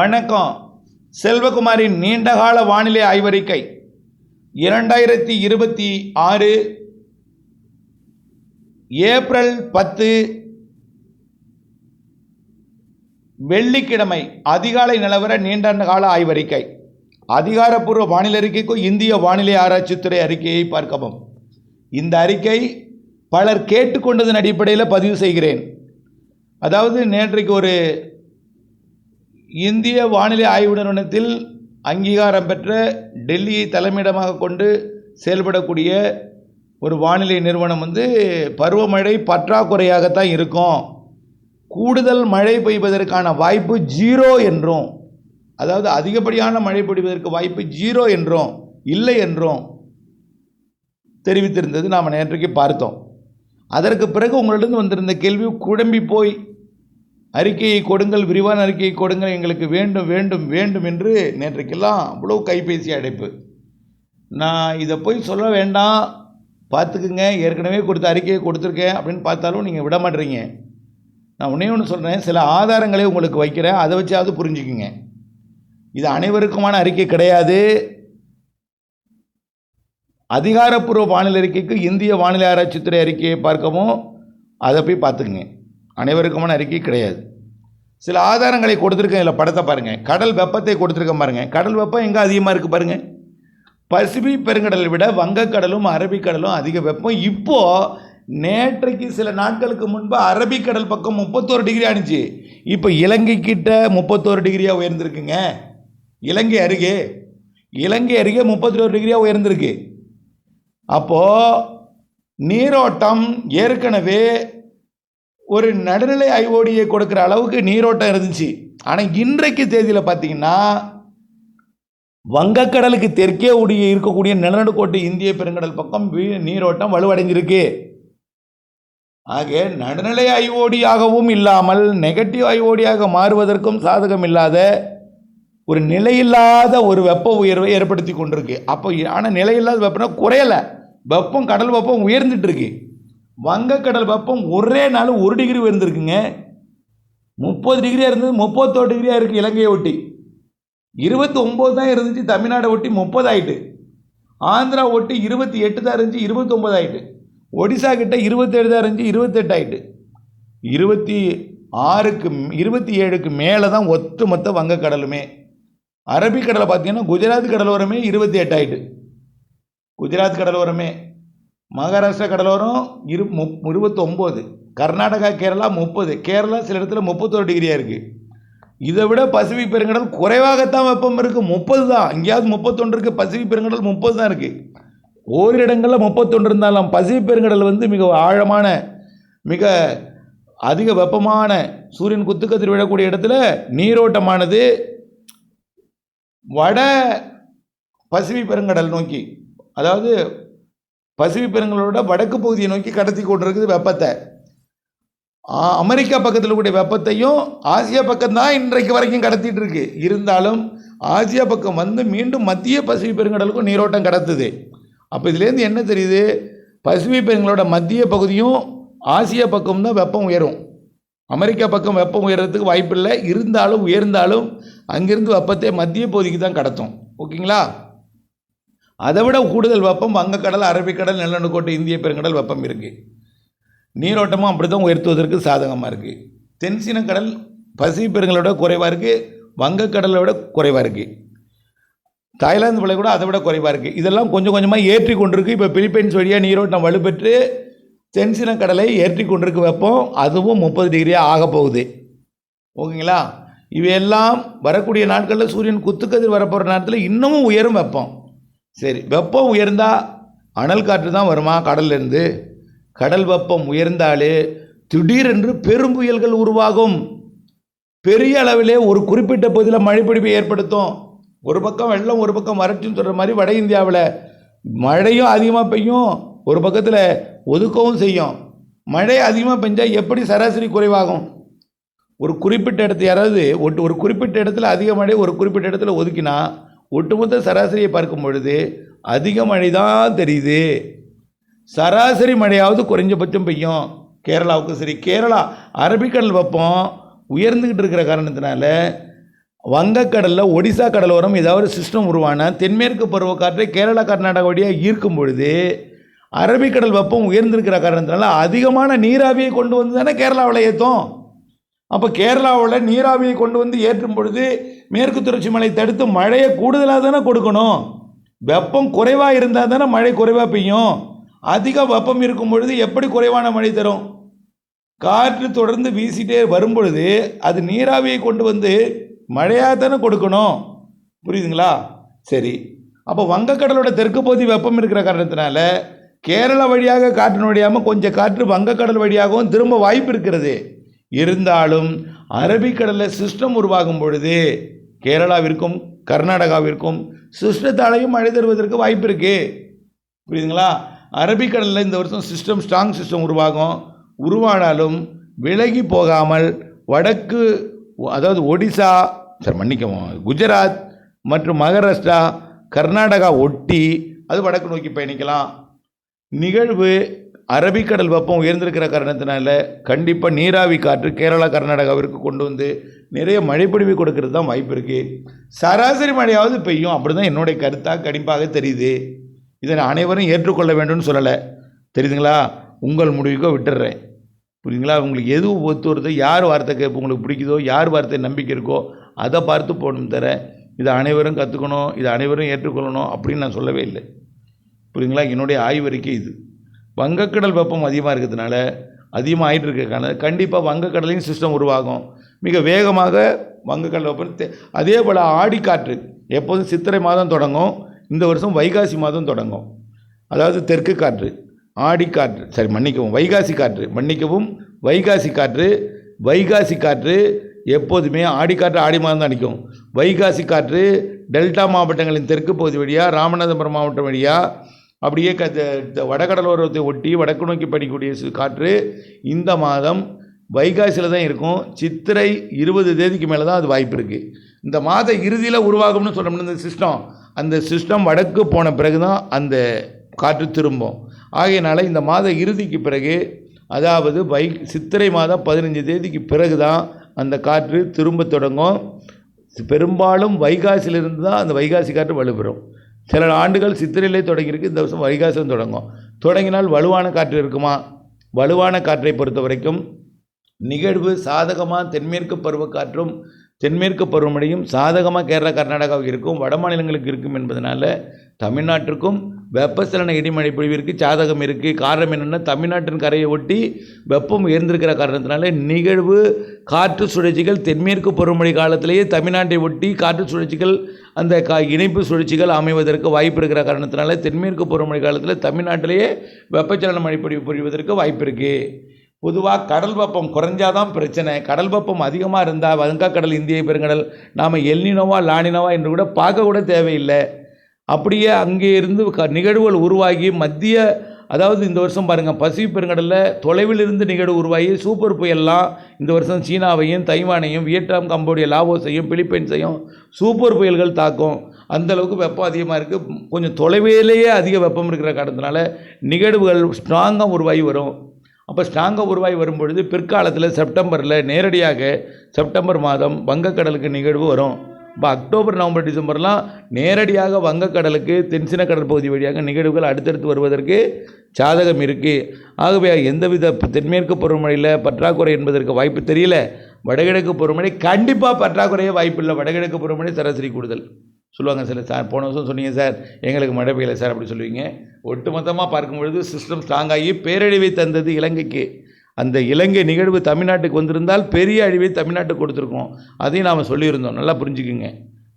வணக்கம். செல்வகுமாரின் நீண்டகால வானிலை ஆய்வறிக்கை 2026 ஏப்ரல் 10 வெள்ளிக்கிழமை அதிகாலை நிலவர நீண்டகால ஆய்வறிக்கை. அதிகாரப்பூர்வ வானிலை அறிக்கைக்கும் இந்திய வானிலை ஆராய்ச்சித்துறை அறிக்கையை பார்க்கவும். இந்த அறிக்கை பலர் கேட்டுக்கொண்டதன் அடிப்படையில் பதிவு செய்கிறேன். அதாவது நேற்றைக்கு ஒரு இந்திய வானிலை ஆய்வு நிறுவனத்தில் அங்கீகாரம் பெற்ற டெல்லியை தலைமையிடமாக கொண்டு செயல்படக்கூடிய ஒரு வானிலை நிறுவனம் பருவமழை பற்றாக்குறையாகத்தான் இருக்கும், கூடுதல் மழை பெய்வதற்கான வாய்ப்பு 0 என்றும், அதாவது அதிகப்படியான மழை பொழிவதற்கு வாய்ப்பு 0 என்றும் இல்லை என்றும் தெரிவித்திருந்தது நாம் நேற்றைக்கு பார்த்தோம். அதற்கு பிறகு உங்களிடம் வந்திருந்த கேள்வி குழம்பி போய் அறிக்கையை கொடுங்கள், விரிவான அறிக்கையை கொடுங்கள், எங்களுக்கு வேண்டும் வேண்டும் வேண்டும் என்று நேற்றைக்கெல்லாம் அவ்வளோ கைபேசி அழைப்பு. நான் இதை போய் சொல்ல வேண்டாம், பார்த்துக்குங்க, ஏற்கனவே கொடுத்த அறிக்கையை கொடுத்துருக்கேன் அப்படின்னு பார்த்தாலும் நீங்கள் விட மாட்டீங்க. நான் ஒன்று சொல்கிறேன், சில ஆதாரங்களை உங்களுக்கு வைக்கிறேன், அதை வச்சாவது புரிஞ்சுக்குங்க. இது அனைவருக்குமான அறிக்கை கிடையாது. அதிகாரப்பூர்வ வானிலை அறிக்கைக்கு இந்திய வானிலை ஆராய்ச்சித்துறை அறிக்கையை பார்க்கவும், அதை போய் பார்த்துக்குங்க. அனைவருக்குமான அறிக்கை கிடையாது. சில ஆதாரங்களை கொடுத்துருக்கேன். இதில் படத்தை பாருங்கள். கடல் வெப்பத்தை கொடுத்துருக்கேன் பாருங்கள். கடல் வெப்பம் எங்கே அதிகமாக இருக்குது பாருங்கள். பசிபிக் பெருங்கடலை விட வங்கக்கடலும் அரபிக்கடலும் அதிக வெப்பம். இப்போது நேற்றைக்கு சில நாட்களுக்கு முன்பு அரபிக்கடல் பக்கம் 31 டிகிரி ஆனிச்சு. இப்போ இலங்கை கிட்ட 31 டிகிரியாக உயர்ந்திருக்குங்க. இலங்கை அருகே 31 டிகிரியாக உயர்ந்திருக்கு. அப்போது நீரோட்டம் ஏற்கனவே ஒரு நடுநிலை ஐஓடியை கொடுக்குற அளவுக்கு நீரோட்டம் இருந்துச்சு. ஆனால் இன்றைக்கு தேதியில் பார்த்தீங்கன்னா வங்கக்கடலுக்கு தெற்கே இருக்கக்கூடிய நிலநடுக்கோட்டு இந்திய பெருங்கடல் பக்கம் நீரோட்டம் வலுவடைஞ்சிருக்கு. ஆக நடுநிலை ஐஓடியாகவும் இல்லாமல் நெகட்டிவ் ஐஓடியாக மாறுவதற்கும் சாதகம் இல்லாத ஒரு நிலையில்லாத ஒரு வெப்ப உயர்வை ஏற்படுத்தி கொண்டிருக்கு. அப்போ ஆனால் நிலையில்லாத வெப்பம்னா குறையலை, வெப்பம் கடல் வெப்பம் உயர்ந்துட்டு இருக்கு. வங்கக்கடல் வெப்பம் ஒரே நாள் 1 டிகிரி உயர்ந்திருக்குங்க. 30 டிகிரியாக இருந்தது 31 டிகிரியாக இருக்குது. இலங்கையை ஒட்டி 29 தான் இருந்துச்சு. தமிழ்நாடை ஒட்டி 30 ஆகிட்டு. ஆந்திரா ஒட்டி 28 தான் இருந்துச்சு, 29 ஆகிட்டு. ஒடிசா கிட்ட 27 தான் இருந்துச்சு, 28 ஆகிட்டு. 27க்கு மேலே தான் ஒட்டுமொத்த வங்கக்கடலுமே. அரபிக்கடலை பார்த்தீங்கன்னா குஜராத் கடலோரமே 28 ஆகிட்டு. குஜராத் கடலோரமே, மகாராஷ்டிரா கடலோரம் 29, கர்நாடகா கேரளா 30, கேரளா சில இடத்துல 31 டிகிரியாக இருக்குது. இதை விட பசிபிக் பெருங்கடல் குறைவாகத்தான் வெப்பம் இருக்குது, 30 தான். எங்கேயாவது 31 இருக்குது, பசிபிக் பெருங்கடல் 30 தான் இருக்குது. ஓரிரு இடங்களில் 31 இருந்தாலும் பசிபிக் பெருங்கடல் மிக ஆழமான, மிக அதிக வெப்பமான சூரியன் குத்துக்கதிர் விழக்கூடிய இடத்துல நீரோட்டமானது வட பசிபிக் பெருங்கடல் நோக்கி, அதாவது பசிபிக் பெருங்கடலோட வடக்கு பகுதியை நோக்கி கடத்தி கொண்டிருக்குது வெப்பத்தை. அமெரிக்கா பக்கத்தில் கூடிய வெப்பத்தையும் ஆசியா பக்கம்தான் இன்றைக்கு வரைக்கும் கடத்திட்டு இருக்கு. இருந்தாலும் ஆசியா பக்கம் மீண்டும் மத்திய பசிபிக் பெருங்கடலுக்கும் நீரோட்டம் கடத்துது. அப்போ இதுலேருந்து என்ன தெரியுது, பசிபிக் பெருங்கடலோட மத்திய பகுதியும் ஆசியா பக்கம் தான் வெப்பம் உயரும். அமெரிக்கா பக்கம் வெப்பம் உயர்றதுக்கு வாய்ப்பு இல்லை. இருந்தாலும் உயர்ந்தாலும் அங்கிருந்து வெப்பத்தை மத்திய பகுதிக்கு தான் கடத்தும். ஓகேங்களா? அதை விட கூடுதல் வெப்பம் வங்கக்கடல், அரபிக்கடல், நிலநடுக்கோட்டு இந்திய பெருங்கடல் வெப்பம் இருக்குது. நீரோட்டமும் அப்படி தான் உயர்த்துவதற்கு சாதகமாக இருக்குது. தென்சீன கடல் பசிபிக் பெருங்கடலோட குறைவாக இருக்குது, வங்கக்கடலை விட குறைவாக இருக்குது. தாய்லாந்து விலை கூட அதை விட குறைவாக இருக்குது. இதெல்லாம் கொஞ்சம் கொஞ்சமாக ஏற்றி கொண்டிருக்கு. இப்போ பிலிப்பைன்ஸ் வழியாக நீரோட்டம் வலுப்பெற்று தென்சீன கடலை ஏற்றி கொண்டிருக்கு வெப்பம். அதுவும் 30 டிகிரியாக ஆக போகுது. ஓகேங்களா? இவையெல்லாம் வரக்கூடிய நாட்களில் சூரியன் குத்துக்கதிர் வரப்போகிற நேரத்தில் இன்னமும் உயரும் வெப்பம். சரி, வெப்பம் உயர்ந்தால் அனல் காற்று தான் வருமா கடல்லேருந்து? கடல் வெப்பம் உயர்ந்தாலே திடீரென்று பெரும் புயல்கள் உருவாகும். பெரிய அளவிலே ஒரு குறிப்பிட்ட பகுதியில் மழைப்பொழிவை ஏற்படுத்தும். ஒரு பக்கம் வெள்ளம், ஒரு பக்கம் வறட்சின்னு சொல்கிற மாதிரி வட இந்தியாவில் மழையும் அதிகமாக பெய்யும், ஒரு பக்கத்தில் ஒதுக்கவும் செய்யும். மழை அதிகமாக பெஞ்சால் எப்படி சராசரி குறைவாகும்? ஒரு குறிப்பிட்ட இடத்துல யாராவது ஒரு குறிப்பிட்ட இடத்துல அதிக மழை, ஒரு குறிப்பிட்ட இடத்துல ஒதுக்கினா ஒட்டுமொத்த சராசரியை பார்க்கும் பொழுது அதிக மழை தான் தெரியுது. சராசரி மழையாவது குறைஞ்சபட்சம் பெய்யும். கேரளாவுக்கு சரி, கேரளா அரபிக்கடல் வெப்பம் உயர்ந்துக்கிட்டு இருக்கிற காரணத்தினால வங்கக்கடலில் ஒடிசா கடலோரம் ஏதாவது சிஸ்டம் உருவான தென்மேற்கு பருவக்காற்றை கேரளா கர்நாடகா வழியாக ஈர்க்கும் பொழுது அரபிக்கடல் வெப்பம் உயர்ந்திருக்கிற காரணத்தினால அதிகமான நீராவியை கொண்டு வந்து தானே கேரளாவில் ஏற்றும். அப்போ கேரளாவில் நீராவியை கொண்டு வந்து ஏற்றும் பொழுது மேற்கு தொடர்ச்சி மலை தடுத்து மழையை கூடுதலாக தானே கொடுக்கணும். வெப்பம் குறைவாக இருந்தால் தானே மழை குறைவாக பெய்யும். அதிக வெப்பம் இருக்கும் பொழுது எப்படி குறைவான மழை தரும்? காற்று தொடர்ந்து வீசிட்டே வரும் பொழுது அது நீராவியை கொண்டு வந்து மழையாக தானே கொடுக்கணும். புரியுதுங்களா? சரி, அப்போ வங்கக்கடலோட தெற்கு பகுதி வெப்பம் இருக்கிற காரணத்தினால கேரளா வழியாக காற்று நுழையாமல் கொஞ்சம் காற்று வங்கக்கடல் வழியாகவும் திரும்ப வாய்ப்பு இருக்கிறது. இருந்தாலும் அரபிக்கடலில் சிஸ்டம் உருவாகும் பொழுது கேரளாவிற்கும் கர்நாடகாவிற்கும் சிஸ்டத்தாலையும் மழை தருவதற்கு வாய்ப்பு இருக்குது. புரியுதுங்களா? அரபிக்கடலில் இந்த வருஷம் சிஸ்டம் ஸ்ட்ராங் சிஸ்டம் உருவானாலும் விலகி போகாமல் வடக்கு, அதாவது ஒடிசா, குஜராத் மற்றும் மகாராஷ்டிரா, கர்நாடகா ஒட்டி அது வடக்கு நோக்கி பயணிக்கலாம். நிகழ்வு அரபிக்கடல் வெப்பம் உயர்ந்திருக்கிற காரணத்தினால கண்டிப்பாக நீராவி காற்று கேரளா கர்நாடகாவிற்கு கொண்டு வந்து நிறைய மழைப்பொழிவு கொடுக்கறது தான் வாய்ப்பு இருக்குது. சராசரி மழையாவது பெய்யும், அப்படி தான் என்னுடைய கருத்தாக கண்டிப்பாக தெரியுது. இதை அனைவரும் ஏற்றுக்கொள்ள வேண்டும்னு சொல்லலை, தெரியுதுங்களா? உங்கள் முடிவுக்கோ விட்டுடுறேன். புரியுதுங்களா? உங்களுக்கு எது ஒத்து வருதோ, யார் வார்த்தை கேட்பு உங்களுக்கு பிடிக்குதோ, யார் வார்த்தை நம்பிக்கை இருக்கோ அதை பார்த்து போடணும் தர இதை அனைவரும் கற்றுக்கணும், இதை அனைவரும் ஏற்றுக்கொள்ளணும் அப்படின்னு நான் சொல்லவே இல்லை. புரியுதுங்களா? என்னுடைய ஆய்வறிக்கை இது. வங்கக்கடல் வெப்பம் அதிகமாக இருக்கிறதுனால அதிகமாக ஆகிட்டு இருக்கிறதுனால கண்டிப்பாக வங்கக்கடலையும் சிஸ்டம் உருவாகும். மிக வேகமாக வங்கக்கடல் வெப்பம். அதே போல் ஆடிக்காற்று எப்போதும் சித்திரை மாதம் தொடங்கும், இந்த வருஷம் வைகாசி மாதம் தொடங்கும். அதாவது தெற்கு காற்று, ஆடிக்காற்று, வைகாசி காற்று எப்போதுமே ஆடிக்காற்று ஆடி மாதம் தான் அடிக்கும். வைகாசி காற்று டெல்டா மாவட்டங்களின் தெற்கு பகுதி வழியாக ராமநாதபுரம் மாவட்டம் வழியாக அப்படியே வடகடலோரத்தை ஒட்டி வடக்கு நோக்கி படிக்கக்கூடிய காற்று இந்த மாதம் வைகாசியில் தான் இருக்கும். சித்திரை 20 தேதிக்கு மேலே தான் அது வாய்ப்பு இருக்குது. இந்த மாத இறுதியில் உருவாகும்னு சொல்ல முடியும். அந்த சிஸ்டம் வடக்கு போன பிறகு தான் அந்த காற்று திரும்பும். ஆகையினால இந்த மாத இறுதிக்கு பிறகு, அதாவது சித்திரை மாதம் 15 தேதிக்கு பிறகு தான் அந்த காற்று திரும்ப தொடங்கும். பெரும்பாலும் வைகாசியிலிருந்து தான் அந்த வைகாசி காற்று வலுப்பெறும். சில ஆண்டுகள் சித்திரையிலே தொடங்கியிருக்கு, இந்த வருஷம் வைகாசிலும் தொடங்கினால் வலுவான காற்று இருக்குமா? வலுவான காற்றை பொறுத்த வரைக்கும் நிகழ்வு சாதகமாக தென்மேற்கு பருவக்காற்றும் தென்மேற்கு பருவமழையும் சாதகமாக கேரளா கர்நாடகாவுக்கு இருக்கும், வட மாநிலங்களுக்கு இருக்கும் என்பதனால தமிழ்நாட்டிற்கும் வெப்பசலன இடிமழை பொழிவிற்கு சாதகம் இருக்குது. காரணம் என்னென்னா, தமிழ்நாட்டின் கரையை ஒட்டி வெப்பம் உயர்ந்திருக்கிற காரணத்தினால நிகழ்வு காற்று சுழற்சிகள் தென்மேற்கு பருவமழை காலத்திலேயே தமிழ்நாட்டை ஒட்டி காற்று சுழற்சிகள் அந்த இணைப்பு சுழற்சிகள் அமைவதற்கு வாய்ப்பு இருக்கிற காரணத்தினால தென்மேற்கு பருவமழை காலத்தில் தமிழ்நாட்டிலேயே வெப்பச்சலன மழை பொழிவதற்கு வாய்ப்பு இருக்குது. பொதுவாக கடல் வெப்பம் குறைஞ்சாதான் பிரச்சனை. கடல் வெப்பம் அதிகமாக இருந்தால் வங்கக்கடல், இந்திய பெருங்கடல் நாம் எல்னினோவா லானினோவா என்று கூட பார்க்க கூட தேவையில்லை. அப்படியே அங்கே இருந்து நிகழ்வுகள் உருவாகி அதாவது இந்த வருஷம் பாருங்கள், பசிபிக் பெருங்கடலில் தொலைவில் இருந்து நிகழ்வு உருவாகி சூப்பர் புயல்லாம் இந்த வருஷம் சீனாவையும் தைவானையும் வியட்நாம், கம்போடியா, லாவோஸையும் பிலிப்பைன்ஸையும் சூப்பர் புயல்கள் தாக்கும். அந்தளவுக்கு வெப்பம் அதிகமாக இருக்குது. கொஞ்சம் தொலைவிலேயே அதிக வெப்பம் இருக்கிற காரணத்தினால நிகழ்வுகள் ஸ்ட்ராங்காக உருவாகி வரும். அப்போ ஸ்ட்ராங்காக உருவாகி வரும்பொழுது பிற்காலத்தில் செப்டம்பரில் நேரடியாக செப்டம்பர் மாதம் வங்கக்கடலுக்கு நிகழ்வு வரும். இப்போ அக்டோபர், நவம்பர், டிசம்பர்லாம் நேரடியாக வங்கக்கடலுக்கு தென்சின கடற்பகுதி வழியாக நிகழ்வுகள் அடுத்தடுத்து வருவதற்கு சாதகம் இருக்குது. ஆகவே எந்தவித தென்மேற்கு பருவமழையில் பற்றாக்குறை என்பதற்கு வாய்ப்பு தெரியல. வடகிழக்கு பருவமழை கண்டிப்பாக பற்றாக்குறையே வாய்ப்பு இல்லை. வடகிழக்கு பருவமழை சராசரி கூடுதல் சொல்லுவாங்க. சார் போன வருஷம் சொன்னீங்க சார் எங்களுக்கு மழை பெய்யலை சார் அப்படி சொல்லுவீங்க. ஒட்டுமொத்தமாக பார்க்கும்பொழுது சிஸ்டம் ஸ்ட்ராங்காகி பேரழிவை தந்தது இலங்கைக்கு. அந்த இலங்கை நிகழ்வு தமிழ்நாட்டுக்கு வந்திருந்தால் பெரிய அழிவை தமிழ்நாட்டுக்கு கொடுத்துருக்கோம். அதையும் நாம் சொல்லியிருந்தோம், நல்லா புரிஞ்சுக்குங்க.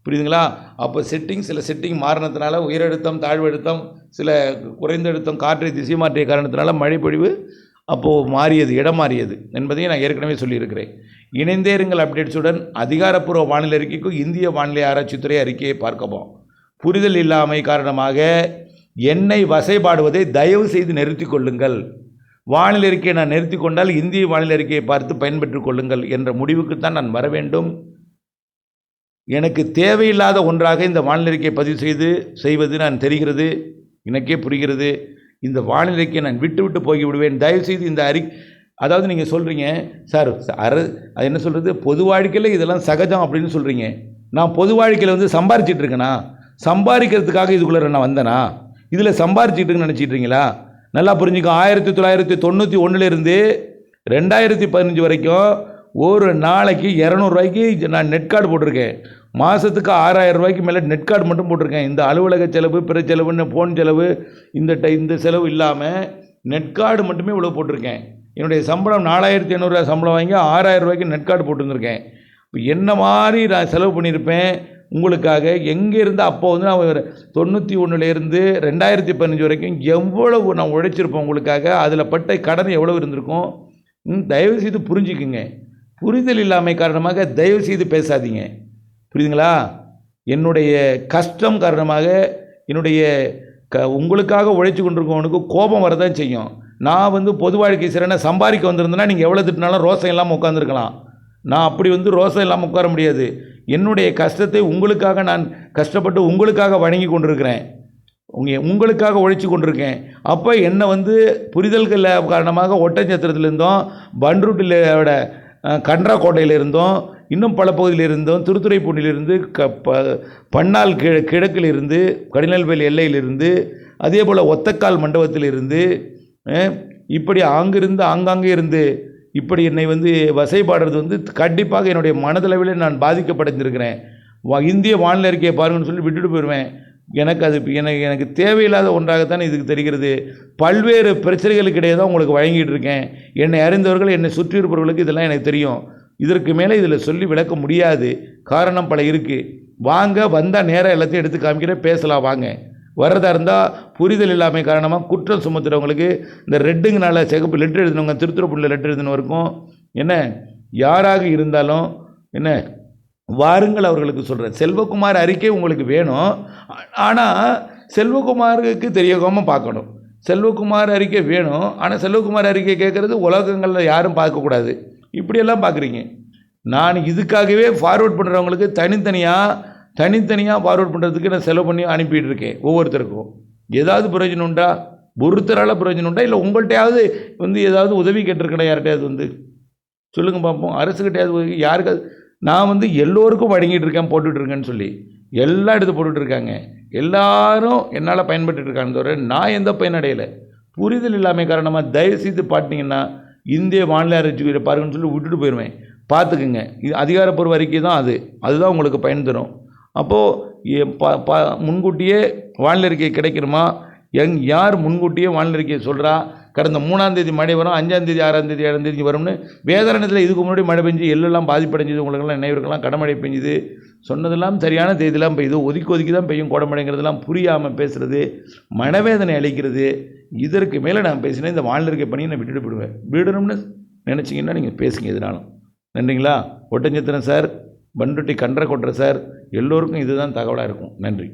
புரியுதுங்களா? அப்போ சில செட்டிங் மாறினதுனால உயரழுத்தம், தாழ்வழுத்தம், சில குறைந்த அழுத்தம், காற்றை திசை மாற்றிய காரணத்தினால மழைப்பொழிவு அப்போது இடம் மாறியது என்பதையும் நான் ஏற்கனவே சொல்லியிருக்கிறேன். இணைந்தே இருங்கள் அப்டேட்ஸுடன். அதிகாரப்பூர்வ வானிலை அறிக்கைக்கும் இந்திய வானிலை ஆராய்ச்சித்துறை அறிக்கையை பார்க்கப்போம். புரிதல் இல்லாமை காரணமாக என்னை வசைபாடுவதை தயவு செய்து நிறுத்தி கொள்ளுங்கள். வானிலை அறிக்கையை நான் நிறுத்தி கொண்டால் இந்திய வானிலை அறிக்கையை பார்த்து பயன்பெற்றுக் கொள்ளுங்கள் என்ற முடிவுக்குத்தான் நான் வர வேண்டும். எனக்கு தேவையில்லாத ஒன்றாக இந்த வானிலை அறிக்கையை பதிவு செய்வது நான் தெரிகிறது, எனக்கே புரிகிறது. இந்த வானிலை அறிக்கையை நான் விட்டு போய் விடுவேன். தயவுசெய்து இந்த அதாவது நீங்கள் சொல்கிறீங்க சார் அது என்ன சொல்கிறது, பொது வாழ்க்கையில் இதெல்லாம் சகஜம் அப்படின்னு சொல்கிறீங்க. நான் பொது வாழ்க்கையில் வந்து சம்பாரிச்சிட்டு இருக்கேனா? சம்பாதிக்கிறதுக்காக இதுக்குள்ளே நான் வந்தேனா? இதில் சம்பாரிச்சிட்டு நினச்சிட்றீங்களா? நல்லா புரிஞ்சுக்கோ. 1991 2015 வரைக்கும் ஒரு நாளைக்கு 200 ரூபாய்க்கு நான் நெட் கார்டு போட்டிருக்கேன். மாதத்துக்கு 6000 ரூபாய்க்கு மேலே நெட் கார்டு மட்டும் போட்டிருக்கேன். இந்த அலுவலக செலவு, பிற செலவுன்னு ஃபோன் செலவு, இந்த செலவு இல்லாமல் நெட் கார்டு மட்டுமே இவ்வளோ போட்டிருக்கேன். என்னுடைய சம்பளம் 4500 சம்பளம் வாங்கி 6000 ரூபாய்க்கு நெட் கார்டு போட்டுருந்துருக்கேன். இப்போ என்ன மாதிரி நான் செலவு பண்ணியிருப்பேன் உங்களுக்காக. எங்கேருந்து அப்போ வந்து நான் 91 2015 வரைக்கும் எவ்வளவு நான் உழைச்சிருப்பேன் உங்களுக்காக. அதில் பட்ட கடன் எவ்வளவு இருந்திருக்கும். தயவுசெய்து புரிஞ்சுக்குங்க. புரிதல் இல்லாமை காரணமாக தயவுசெய்து பேசாதீங்க. புரியுதுங்களா? என்னுடைய கஷ்டம் காரணமாக என்னுடைய உங்களுக்காக உழைச்சி கொண்டிருக்கவனுக்கு கோபம் வரதான் செய்யும். நான் வந்து பொது வாழ்க்கை சிறன சம்பாதிக்க வந்திருந்தேன்னா நீங்கள் எவ்வளோ திட்டினாலும் ரோசம் இல்லாமல் உட்காந்துருக்கலாம். நான் அப்படி வந்து ரோசம் இல்லாமல் உட்கார முடியாது. என்னுடைய கஷ்டத்தை உங்களுக்காக நான் கஷ்டப்பட்டு உங்களுக்காக வணங்கி கொண்டிருக்கிறேன். உங்களுக்காக உழைச்சி கொண்டிருக்கேன். அப்போ என்னை வந்து புரிதல்கள் காரணமாக ஒட்டஞ்சத்திரத்திலிருந்தோம், பன்ருட்டிலோட கன்றாக்கோட்டையில் இருந்தோம், இன்னும் பல பகுதியில் இருந்தோம், திருத்துறைப்பூண்டிலிருந்து பன்னாள் கிழக்கில் இருந்து, கடிநல்வேலி எல்லையிலிருந்து, அதே போல் ஒத்தக்கால் மண்டபத்திலிருந்து, இப்படி அங்கிருந்து ஆங்காங்கே இருந்து இப்படி என்னை வந்து வசைப்பாடுறது வந்து கண்டிப்பாக என்னுடைய மனதளவில் நான் பாதிக்கப்படைஞ்சிருக்கிறேன். இந்திய வானிலை அறிக்கையை பாருங்கன்னு சொல்லி விட்டுட்டு போயிடுவேன். எனக்கு தேவையில்லாத ஒன்றாகத்தான் இதுக்கு தெரிகிறது. பல்வேறு பிரச்சனைகளுக்கு இடையே தான் உங்களுக்கு வழங்கிட்டு இருக்கேன். என்னை அறிந்தவர்கள், என்னை சுற்றி இருப்பவர்களுக்கு இதெல்லாம் எனக்கு தெரியும். இதற்கு மேலே இதில் சொல்லி விளக்க முடியாது. காரணம் பல இருக்குது. வாங்க, வந்தால் நேராக எல்லாத்தையும் எடுத்து காமிக்கிறேன், பேசலாம் வாங்க. வரதா இருந்தால் புரிதல் இல்லாமல் காரணமாக குற்றம் சுமத்துறவங்களுக்கு இந்த ரெட்டுங்கனால சிகப்பு லெட்டர் எழுதினவங்க, திருத்துறைப்பூண்டில் லெட்டர் எழுதினவருக்கும் என்ன யாராக இருந்தாலும் என்ன வாருங்கள் அவர்களுக்கு சொல்கிறேன். செல்வகுமார் அறிக்கை உங்களுக்கு வேணும். ஆனால் செல்வகுமாருக்கு தெரியாமல் பார்க்கணும். செல்வகுமார் அறிக்கை வேணும். ஆனால் செல்வகுமார் அறிக்கை கேட்குறது உலகங்களில் யாரும் பார்க்கக்கூடாது. இப்படியெல்லாம் பார்க்குறீங்க. நான் இதுக்காகவே ஃபார்வேர்ட் பண்ணுறவங்களுக்கு தனித்தனியாக ஃபார்வேர்ட் பண்ணுறதுக்கு நான் செலவு பண்ணி அனுப்பிட்டு இருக்கேன். ஒவ்வொருத்தருக்கும் ஏதாவது பிரயோஜனம் உண்டா? ஒருத்தரால் பிரயோஜனம் உண்டா? இல்லை உங்கள்கிட்டையாவது வந்து ஏதாவது உதவி கேட்டிருக்கேன் யார்கிட்டையாவது வந்து சொல்லுங்கள் பார்ப்போம். அரசுக்கிட்டையாவது யாருக்காவது நான் வந்து எல்லோருக்கும் வழங்கிட்டு இருக்கேன், போட்டுட்ருக்கேன்னு சொல்லி எல்லா இடத்து போட்டுட்ருக்காங்க. எல்லாரும் என்னால் பயன்பட்டுருக்கான்னு தவிர நான் எந்த பயனடையலை. புரிதல் இல்லாமல் காரணமாக தயவுசெய்து பாட்டிங்கன்னா இந்திய வானிலை அறிக்கை பாருங்கன்னு சொல்லி விட்டுட்டு போயிடுவேன். பார்த்துக்குங்க. இது அதிகாரப்பூர்வ அறிக்கை தான். அதுதான் உங்களுக்கு பயன் தரும். அப்போது முன்கூட்டியே வானிலை அறிக்கை கிடைக்கணுமா? யார் முன்கூட்டியே வானிலை அறிக்கையை சொல்கிறா? கடந்த 3ஆம் தேதி மழை வரும், 5ஆம் தேதி 6ஆம் தேதி 7ஆம் தேதி வரும்னு வேதாரணத்தில் இதுக்கு முன்னாடி மழை பெஞ்சு எல்லாம் பாதிப்படைஞ்சது. உங்களுக்கெல்லாம் நினைவுக்கெல்லாம் கடமழை பெஞ்சுது. சொன்னதெல்லாம் சரியான தேதியெல்லாம் பெய்யுது. ஒதுக்கி தான் பெய்யும் கோடமழைங்கிறதெல்லாம் புரியாமல் பேசுகிறது மனவேதனை அளிக்கிறது. இதற்கு மேலே நான் பேசினேன் இந்த வானிலை அறிக்கை பணியை நான் விட்டுட்டு போயிடுவேன். விடணும்னு நினச்சிங்கன்னா நீங்கள் பேசுங்க எதுனாலும். நன்றிங்களா? ஒட்டஞ்சத்திரன் சார், பண்ருட்டி கன்றாக்கோட்டை சார், எல்லோருக்கும் இதுதான் தகவலாக இருக்கும். நன்றி.